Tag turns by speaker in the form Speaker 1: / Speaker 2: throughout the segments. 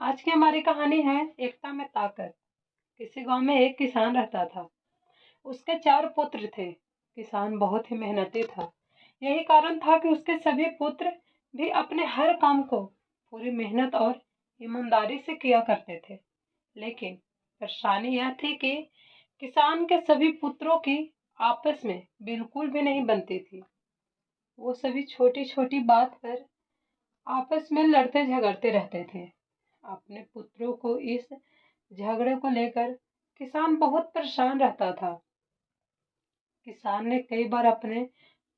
Speaker 1: आज की हमारी कहानी है एकता में ताकत। किसी गांव में एक किसान रहता था। उसके 4 पुत्र थे। किसान बहुत ही मेहनती था। यही कारण था कि उसके सभी पुत्र भी अपने हर काम को पूरी मेहनत और ईमानदारी से किया करते थे। लेकिन परेशानी यह थी कि किसान के सभी पुत्रों की आपस में बिल्कुल भी नहीं बनती थी। वो सभी छोटी छोटी बात पर आपस में लड़ते झगड़ते रहते थे। अपने पुत्रों को इस झगड़े को लेकर किसान बहुत परेशान रहता था। किसान ने कई बार अपने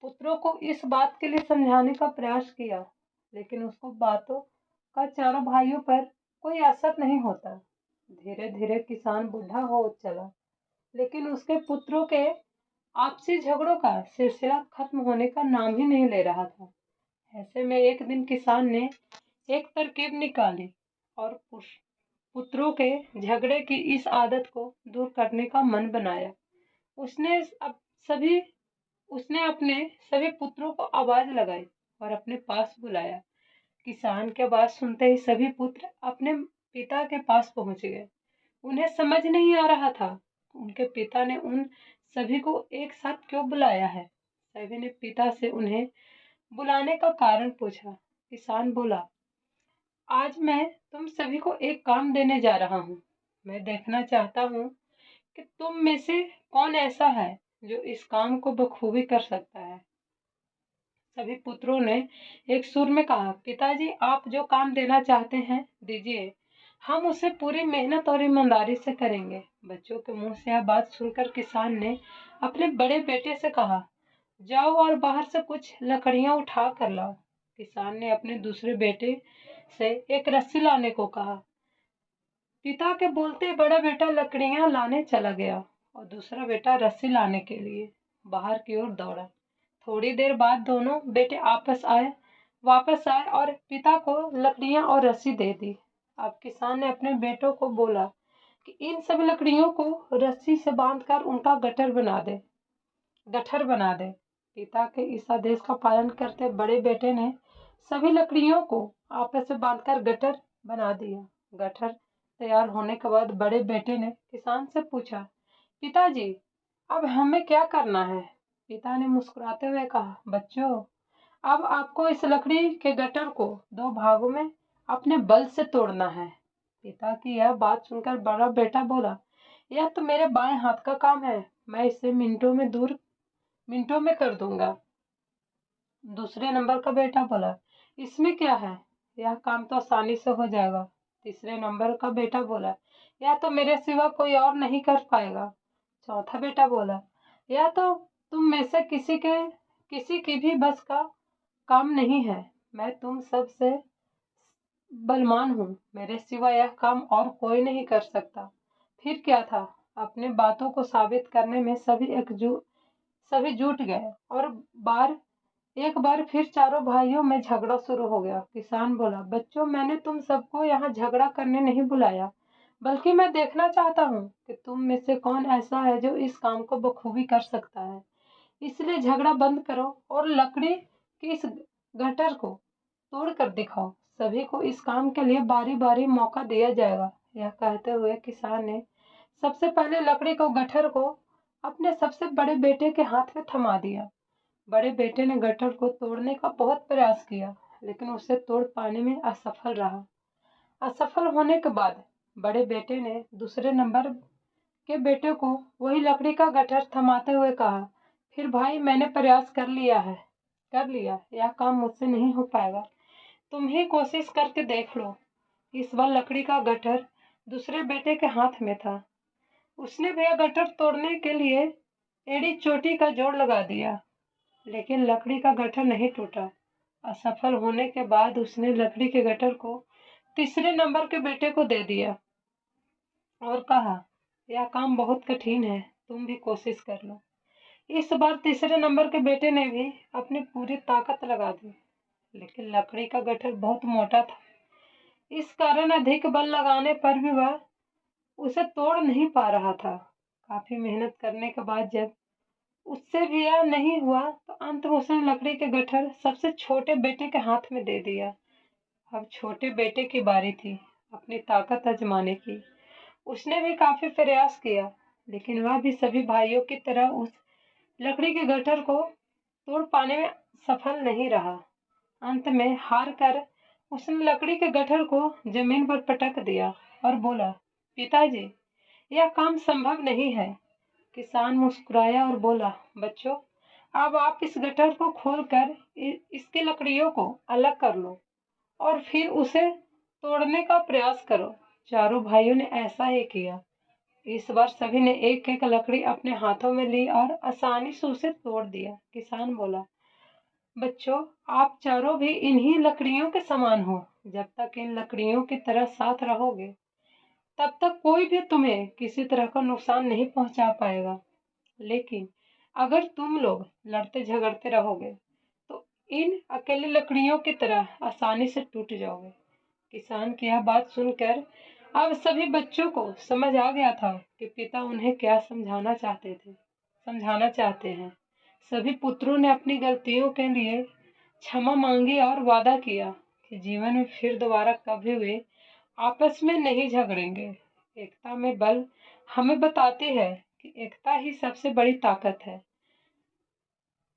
Speaker 1: पुत्रों को इस बात के लिए समझाने का प्रयास किया, लेकिन उसको बातों का चारों भाइयों पर कोई असर नहीं होता। धीरे धीरे किसान बूढ़ा हो चला, लेकिन उसके पुत्रों के आपसी झगड़ों का सिलसिला खत्म होने का नाम ही नहीं ले रहा था। ऐसे में एक दिन किसान ने एक तरकीब निकाली और पुत्रों के झगड़े की इस आदत को दूर करने का मन बनाया। उसने अब सभी उसने अपने सभी पुत्रों को आवाज लगाई और अपने पास बुलाया। किसान के बात सुनते ही सभी पुत्र अपने पिता के पास पहुंच गए। उन्हें समझ नहीं आ रहा था उनके पिता ने उन सभी को एक साथ क्यों बुलाया है। सभी ने पिता से उन्हें बुलाने का कारण पूछा। किसान बोला, आज मैं तुम सभी को एक काम देने जा रहा हूँ। मैं देखना चाहता हूँ कि तुम में से कौन ऐसा है जो इस काम को बखूबी कर सकता है। सभी पुत्रों ने एक सुर में कहा, पिताजी आप जो काम देना चाहते हैं दीजिए, हम उसे पूरी मेहनत और ईमानदारी से करेंगे। बच्चों के मुंह से यह बात सुनकर किसान ने अपने बड़े बेटे से कहा, जाओ और बाहर से कुछ लकड़ियां उठा कर लाओ। किसान ने अपने दूसरे बेटे से एक रस्सी लाने को कहा। पिता के बोलते बड़ा बेटा लकड़ियां लाने चला गया और दूसरा बेटा रस्सी लाने के लिए बाहर की ओर दौड़ा। थोड़ी देर बाद दोनों बेटे वापस आए और पिता को लकड़ियां और रस्सी दे दी। अब किसान ने अपने बेटों को बोला कि इन सब लकड़ियों को रस्सी से बांधकर उनका गट्ठर बना दे। पिता के इस आदेश का पालन करते बड़े बेटे ने सभी लकड़ियों को आपस में बांधकर गट्ठर बना दिया। गट्ठर तैयार होने के बाद बड़े बेटे ने किसान से पूछा, पिताजी अब हमें क्या करना है। पिता ने मुस्कुराते हुए कहा, बच्चों अब आपको इस लकड़ी के गट्ठर को 2 भागों में अपने बल से तोड़ना है। पिता की यह बात सुनकर बड़ा बेटा बोला, यह तो मेरे बाएं हाथ का काम है, मैं इसे मिनटों में कर दूंगा। दूसरे नंबर का बेटा बोला, इसमें क्या है, यह काम तो आसानी से हो जाएगा। तीसरे नंबर का बेटा बोला, यह तो मेरे सिवा कोई और नहीं कर पाएगा। चौथा बेटा बोला, यह तो तुम में से किसी की भी बस का काम नहीं है। मैं तुम सब से बलवान हूँ, मेरे सिवा यह काम और कोई नहीं कर सकता। फिर क्या था, अपने बातों को साबित करने में सभी जुट गए और एक बार फिर चारों भाइयों में झगड़ा शुरू हो गया। किसान बोला, बच्चों मैंने तुम सबको यहाँ झगड़ा करने नहीं बुलाया, बल्कि मैं देखना चाहता हूँ कि तुम में से कौन ऐसा है जो इस काम को बखूबी कर सकता है। इसलिए झगड़ा बंद करो और लकड़ी की इस गट्ठर को तोड़ कर दिखाओ। सभी को इस काम के लिए बारी बारी मौका दिया जाएगा। यह कहते हुए किसान ने सबसे पहले लकड़ी को गट्ठर को अपने सबसे बड़े बेटे के हाथ में थमा दिया। बड़े बेटे ने गट्ठर को तोड़ने का बहुत प्रयास किया, लेकिन उसे तोड़ पाने में असफल रहा। असफल होने के बाद बड़े बेटे ने दूसरे नंबर के बेटे को वही लकड़ी का गट्ठर थमाते हुए कहा, फिर भाई मैंने प्रयास कर लिया, यह काम मुझसे नहीं हो पाएगा, तुम ही कोशिश करके देख लो। इस बार लकड़ी का गट्ठर दूसरे बेटे के हाथ में था। उसने भी यह गट्ठर तोड़ने के लिए एड़ी चोटी का जोर लगा दिया, लेकिन लकड़ी का गट्ठर नहीं टूटा। असफल होने के बाद उसने लकड़ी के गट्ठर को तीसरे नंबर के बेटे को दे दिया और कहा, यह काम बहुत कठिन है, तुम भी कोशिश कर लो। इस बार तीसरे नंबर के बेटे ने भी अपनी पूरी ताकत लगा दी, लेकिन लकड़ी का गट्ठर बहुत मोटा था। इस कारण अधिक बल लगाने पर भी वह उसे तोड़ नहीं पा रहा था। काफी मेहनत करने के बाद जब उससे भी यह नहीं हुआ तो अंत में उसने लकड़ी के गट्ठर सबसे छोटे बेटे के हाथ में दे दिया। अब छोटे बेटे की बारी थी। अपनी ताकत आजमाने की। उसने भी काफी प्रयास किया, लेकिन वह भी सभी भाइयों की तरह उस लकड़ी के गट्ठर को तोड़ पाने में सफल नहीं रहा। अंत में हार कर उसने लकड़ी के गट्ठर को जमीन पर पटक दिया और बोला, पिताजी, यह काम संभव नहीं है। किसान मुस्कुराया और बोला, बच्चों, अब आप इस गट्ठर को खोलकर इसकी लकड़ियों को अलग कर लो और फिर उसे तोड़ने का प्रयास करो। चारों भाइयों ने ऐसा ही किया। इस बार सभी ने एक एक लकड़ी अपने हाथों में ली और आसानी से उसे तोड़ दिया। किसान बोला, बच्चों, आप चारों भी इन्हीं लकड़ियों के समान हो। जब तक इन लकड़ियों की तरह साथ रहोगे, तब तक कोई भी तुम्हें किसी तरह का नुकसान नहीं पहुंचा पाएगा। लेकिन अगर तुम लोग लड़ते झगड़ते रहोगे, तो इन अकेली लकड़ियों की तरह आसानी से टूट जाओगे। किसान की यह बात सुनकर अब सभी बच्चों को समझ आ गया था कि पिता उन्हें क्या समझाना चाहते हैं। सभी पुत्रों ने अपनी गलतियों के लिए क्षमा मांगी और वादा किया कि जीवन में फिर दोबारा कभी वे आपस में नहीं झगड़ेंगे। एकता में बल हमें बताती है कि एकता ही सबसे बड़ी ताकत है।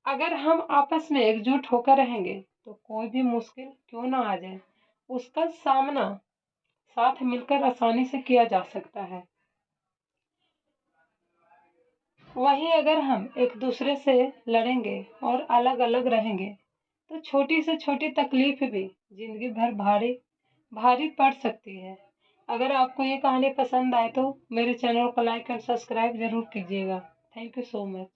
Speaker 1: अगर हम आपस में एकजुट होकर रहेंगे, तो कोई भी मुश्किल क्यों ना आ जाए, उसका सामना साथ मिलकर आसानी से किया जा सकता है। वहीं अगर हम एक दूसरे से लड़ेंगे और अलग अलग रहेंगे, तो छोटी से छोटी तकलीफ भी जिंदगी भर भारी भारी पड़ सकती है। अगर आपको ये कहानी पसंद आए तो मेरे चैनल को लाइक और सब्सक्राइब जरूर कीजिएगा। Thank you so much.